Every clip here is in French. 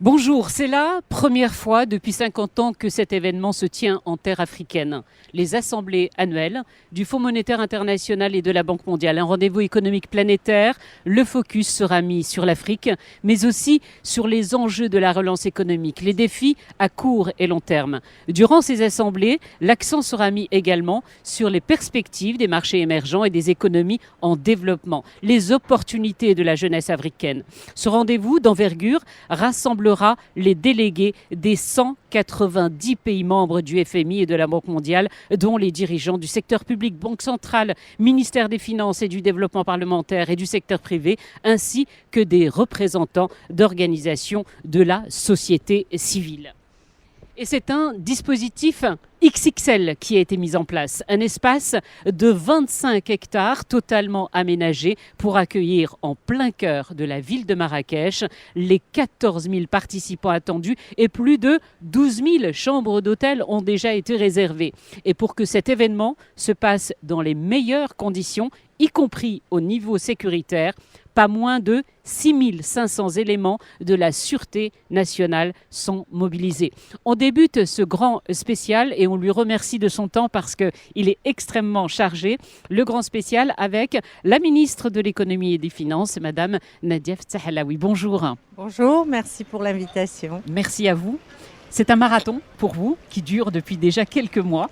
Bonjour, c'est la première fois depuis 50 ans que cet événement se tient en terre africaine. Les assemblées annuelles du Fonds monétaire international et de la Banque mondiale. Un rendez-vous économique planétaire. Le focus sera mis sur l'Afrique, mais aussi sur les enjeux de la relance économique, les défis à court et long terme. Durant ces assemblées, l'accent sera mis également sur les perspectives des marchés émergents et des économies en développement, les opportunités de la jeunesse africaine. Ce rendez-vous d'envergure rassemblera les délégués des 190 pays membres du FMI et de la Banque mondiale, dont les dirigeants du secteur public, Banque centrale, ministère des Finances et du développement parlementaire et du secteur privé, ainsi que des représentants d'organisations de la société civile. Et c'est un dispositif XXL qui a été mis en place, un espace de 25 hectares totalement aménagé pour accueillir en plein cœur de la ville de Marrakech les 14 000 participants attendus et plus de 12 000 chambres d'hôtel ont déjà été réservées. Et pour que cet événement se passe dans les meilleures conditions, y compris au niveau sécuritaire, pas moins de 6 500 éléments de la Sûreté nationale sont mobilisés. On débute ce grand spécial et on lui remercie de son temps parce qu'il est extrêmement chargé. Le grand spécial avec la ministre de l'économie et des finances, Madame Nadia Ftahalaoui. Bonjour. Bonjour, merci pour l'invitation. Merci à vous. C'est un marathon pour vous qui dure depuis déjà quelques mois.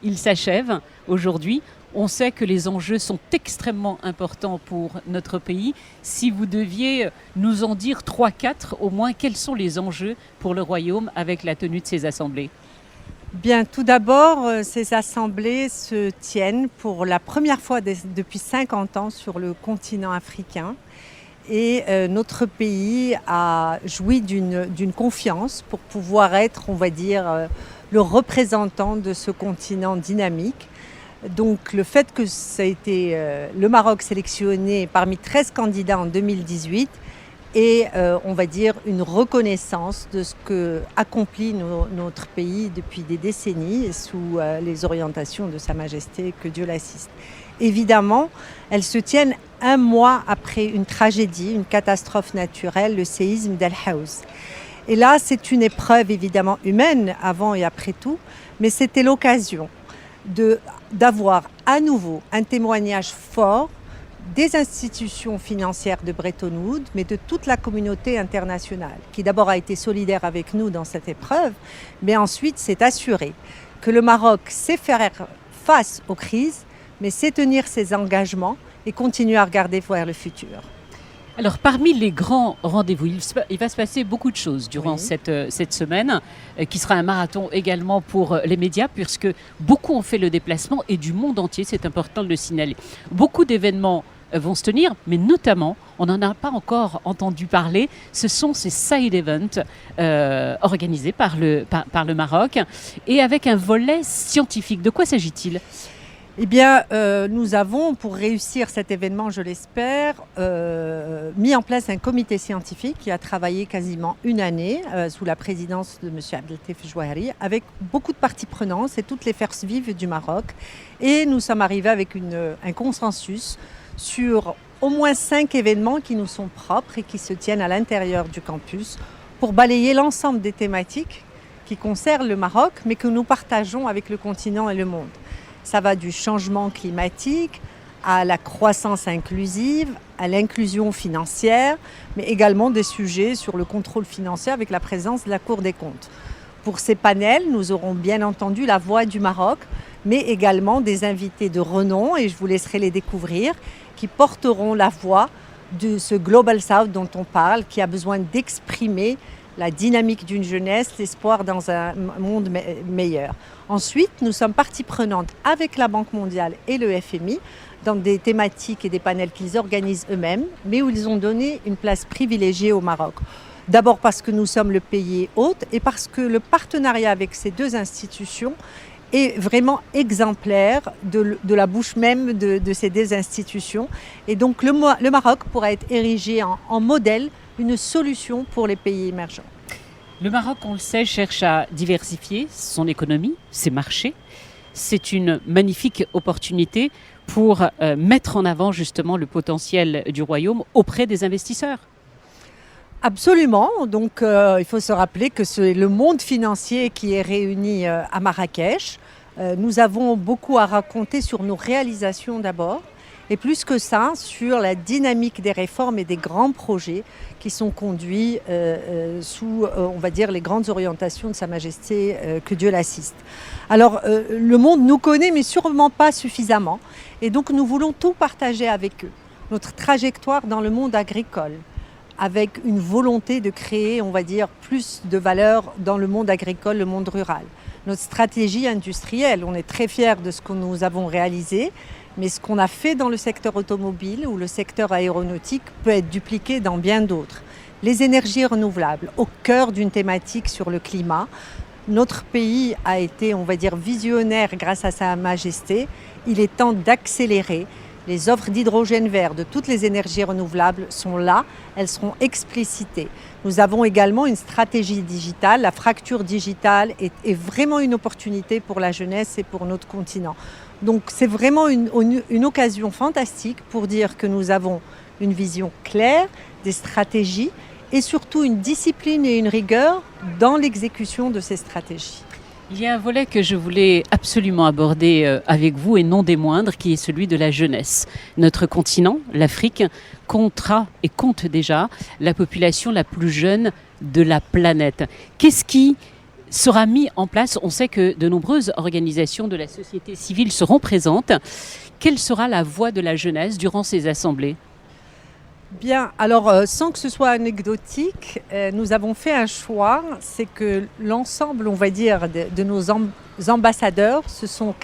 Il s'achève aujourd'hui. On sait que les enjeux sont extrêmement importants pour notre pays. Si vous deviez nous en dire 3-4 au moins, quels sont les enjeux pour le Royaume avec la tenue de ces assemblées ? Bien, tout d'abord, ces assemblées se tiennent pour la première fois depuis 50 ans sur le continent africain. Et notre pays a joui d'une confiance pour pouvoir être, on va dire, le représentant de ce continent dynamique. Donc le fait que ça a été le Maroc sélectionné parmi 13 candidats en 2018 est, on va dire, une reconnaissance de ce que accomplit notre pays depuis des décennies sous les orientations de Sa Majesté, que Dieu l'assiste. Évidemment, elles se tiennent un mois après une tragédie, une catastrophe naturelle, le séisme d'El Haouz. Et là, c'est une épreuve évidemment humaine, avant et après tout, mais c'était l'occasion d'avoir à nouveau un témoignage fort des institutions financières de Bretton Woods, mais de toute la communauté internationale, qui d'abord a été solidaire avec nous dans cette épreuve, mais ensuite s'est assuré que le Maroc sait faire face aux crises, mais sait tenir ses engagements et continuer à regarder vers le futur. Alors, parmi les grands rendez-vous, il va se passer beaucoup de choses durant cette semaine, qui sera un marathon également pour les médias, puisque beaucoup ont fait le déplacement et du monde entier, c'est important de le signaler. Beaucoup d'événements vont se tenir, mais notamment, on n'en a pas encore entendu parler, ce sont ces side events organisés par le Maroc et avec un volet scientifique. De quoi s'agit-il ? Eh bien, nous avons, pour réussir cet événement, je l'espère, mis en place un comité scientifique qui a travaillé quasiment une année sous la présidence de M. Abdeltif Jouahri, avec beaucoup de parties prenantes et toutes les forces vives du Maroc. Et nous sommes arrivés avec un consensus sur au moins 5 événements qui nous sont propres et qui se tiennent à l'intérieur du campus pour balayer l'ensemble des thématiques qui concernent le Maroc, mais que nous partageons avec le continent et le monde. Ça va du changement climatique à la croissance inclusive, à l'inclusion financière, mais également des sujets sur le contrôle financier avec la présence de la Cour des comptes. Pour ces panels, nous aurons bien entendu la voix du Maroc, mais également des invités de renom, et je vous laisserai les découvrir, qui porteront la voix de ce Global South dont on parle, qui a besoin d'exprimer la dynamique d'une jeunesse, l'espoir dans un monde meilleur. Ensuite, nous sommes partie prenante avec la Banque mondiale et le FMI dans des thématiques et des panels qu'ils organisent eux-mêmes, mais où ils ont donné une place privilégiée au Maroc. D'abord parce que nous sommes le pays hôte et parce que le partenariat avec ces deux institutions est vraiment exemplaire de la bouche même de ces deux institutions. Et donc le Maroc pourra être érigé en modèle, une solution pour les pays émergents. Le Maroc, on le sait, cherche à diversifier son économie, ses marchés. C'est une magnifique opportunité pour mettre en avant justement le potentiel du royaume auprès des investisseurs. Absolument. Donc, il faut se rappeler que c'est le monde financier qui est réuni à Marrakech. Nous avons beaucoup à raconter sur nos réalisations d'abord, et plus que ça, sur la dynamique des réformes et des grands projets qui sont conduits sous, on va dire, les grandes orientations de Sa Majesté, que Dieu l'assiste. Alors, le monde nous connaît, mais sûrement pas suffisamment. Et donc, nous voulons tout partager avec eux. Notre trajectoire dans le monde agricole, avec une volonté de créer, on va dire, plus de valeur dans le monde agricole, le monde rural. Notre stratégie industrielle, on est très fiers de ce que nous avons réalisé, mais ce qu'on a fait dans le secteur automobile ou le secteur aéronautique peut être dupliqué dans bien d'autres. Les énergies renouvelables, au cœur d'une thématique sur le climat. Notre pays a été, on va dire, visionnaire grâce à Sa Majesté. Il est temps d'accélérer. Les offres d'hydrogène vert de toutes les énergies renouvelables sont là, elles seront explicitées. Nous avons également une stratégie digitale. La fracture digitale est vraiment une opportunité pour la jeunesse et pour notre continent. Donc c'est vraiment une occasion fantastique pour dire que nous avons une vision claire, des stratégies et surtout une discipline et une rigueur dans l'exécution de ces stratégies. Il y a un volet que je voulais absolument aborder avec vous et non des moindres, qui est celui de la jeunesse. Notre continent, l'Afrique, comptera et compte déjà la population la plus jeune de la planète. Qu'est-ce qui sera mis en place? On sait que de nombreuses organisations de la société civile seront présentes. Quelle sera la voix de la jeunesse durant ces assemblées? Bien, alors sans que ce soit anecdotique, nous avons fait un choix, c'est que l'ensemble, on va dire, de nos ambassadeurs, ce sont